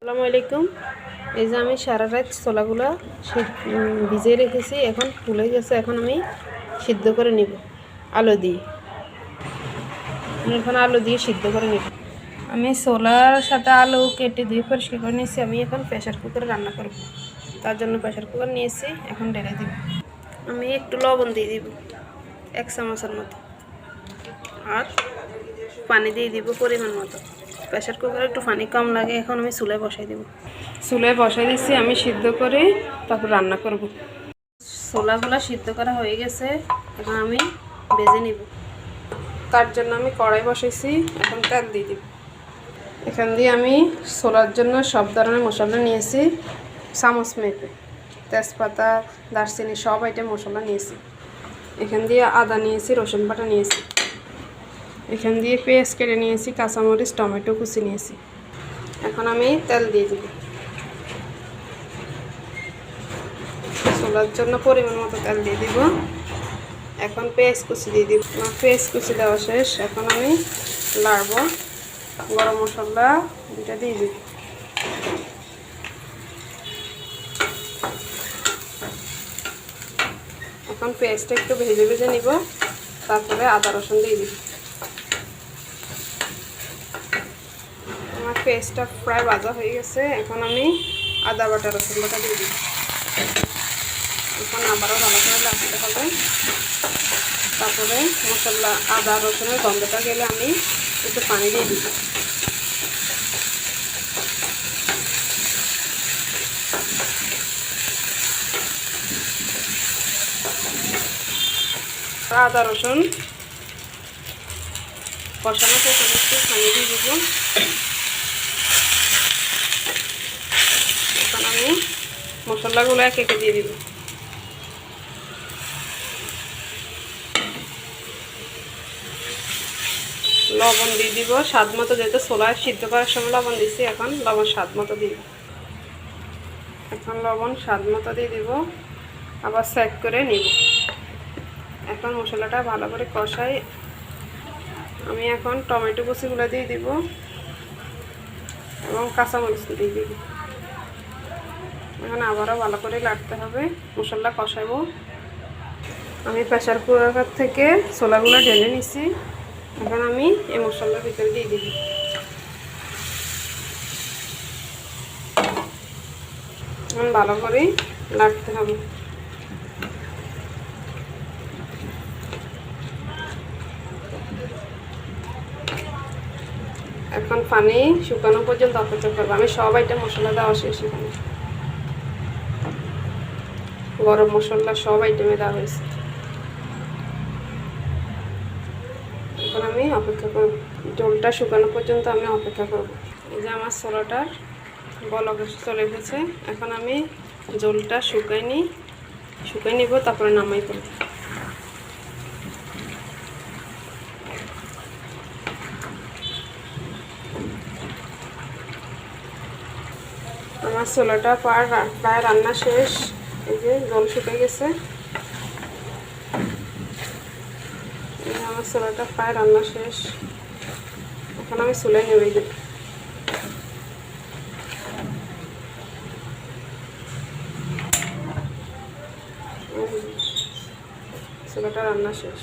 আসসালামু আলাইকুম। এই যে আমি সারা রাত ছোলাগুলো ভিজিয়ে রেখেছি, এখন ফুলে গেছে। এখন আমি সিদ্ধ করে নিব আলু দিয়ে। এখন আলু দিয়ে সিদ্ধ করে নিব। আমি ছোলার সাথে আলু কেটে দিয়ে পরিষ্কার করে নিয়েছি। আমি এখন প্রেশার কুকারে রান্না করব, তার জন্য প্রেশার কুকার নিয়েছি। এখন ঢেলে দিব। আমি একটু লবণ দিয়ে দিব 1 চামচের মতো, আর পানি দিয়ে দিব পরিমাণ মতো। প্রেশার কুকারে একটু পানি কম লাগে। এখন আমি চুলায় বসাই দেব। চুলায় বসাই দিচ্ছি, আমি সিদ্ধ করে তারপর রান্না করব। ছোলাগুলো সিদ্ধ করা হয়ে গেছে, এখন আমি ভেজে নিব। তার জন্য আমি কড়াই বসাইছি, এখন তেল দিয়ে দিব। এখান দিয়ে আমি ছোলার জন্য সব ধরনের মশলা নিয়েছি, চামচ মেপে তেজপাতা, দারচিনি সব আইটেম মশলা নিয়েছি। এখান দিয়ে আদা নিয়েছি, রসুন বাটা নিয়েছি। এখান দিয়ে পেঁয়াজ কেটে নিয়েছি, কাঁচামরিচ, টমেটো কুচি নিয়েছি। এখন আমি তেল দিয়ে দিব। ছোলার জন্য পরিমাণ মতো তেল দিয়ে দিব। এখন পেঁয়াজ কুচি দিয়ে দিব। আমার পেঁয়াজ কুচি দেওয়া শেষ। এখন আমি লাড়ব। গরম মশলা দুটা দিয়ে দিব। এখন পেঁয়াজটা একটু ভেজে ভেজে নিব, তারপরে আদা রসুন দিয়ে দিব। আমার পেঁয়াজটা প্রায় ভাজা হয়ে গেছে। এখন আমি আদা বাটা, রসুন বাটা দিয়ে দিব। এখন আবারও ভালো করে লাগাতে হবে। তারপরে মশলা আদা রসুনের গন্ধটা গেলে আমি একটু পানি দিয়ে দিব। আদা রসুন কষানো শেষ, আমি একটু পানি দিয়ে দিব। এখন আমি মশলাগুলো এক একে দিয়ে দিব। লবণ দিয়ে দিব স্বাদ মতো, যেহেতু ছোলা সিদ্ধ করার সময় লবণ দিচ্ছি, এখন লবণ স্বাদ মতো দিব। এখন লবণ স্বাদ মতো দিয়ে দিব, আবার চেক করে নিব। এখন মশলাটা ভালো করে কষাই। আমি এখন টমেটো কুচিগুলো দিয়ে দিব এবং কাঁচামরিচ দিয়ে দিব। এখন আবারও ভালো করে লাড়তে হবে, মশলা কষাবো। আমি প্রেসার কুকার থেকে ছোলাগুলো ঢেলে নিছি। এখন আমি এই মশলার ভিতরে দিয়ে দিব। এখন ভালো করে লাড়তে হবে। এখন পানি শুকানো পর্যন্ত অপেক্ষা করবো। আমি সব আইটেম মশলা দেওয়া শেষ। এখানে গরম মশলা সব আইটেমে দেওয়া হয়েছে। এখন আমি অপেক্ষা করব, ঝোলটা শুকানো পর্যন্ত আমি অপেক্ষা করব। এই যে আমার ছোলাটার বলক চলে এসেছে। এখন আমি ঝোলটা শুকাই নিব, তারপরে নামাই ফেলব। আমার ছোলাটা প্রায় রান্না শেষ। এই যে জল শুকিয়ে গেছে। আমার ছোলাটা প্রায় রান্না শেষ। এখন আমি চুলায় নেমে দেব। ছোলাটা রান্না শেষ।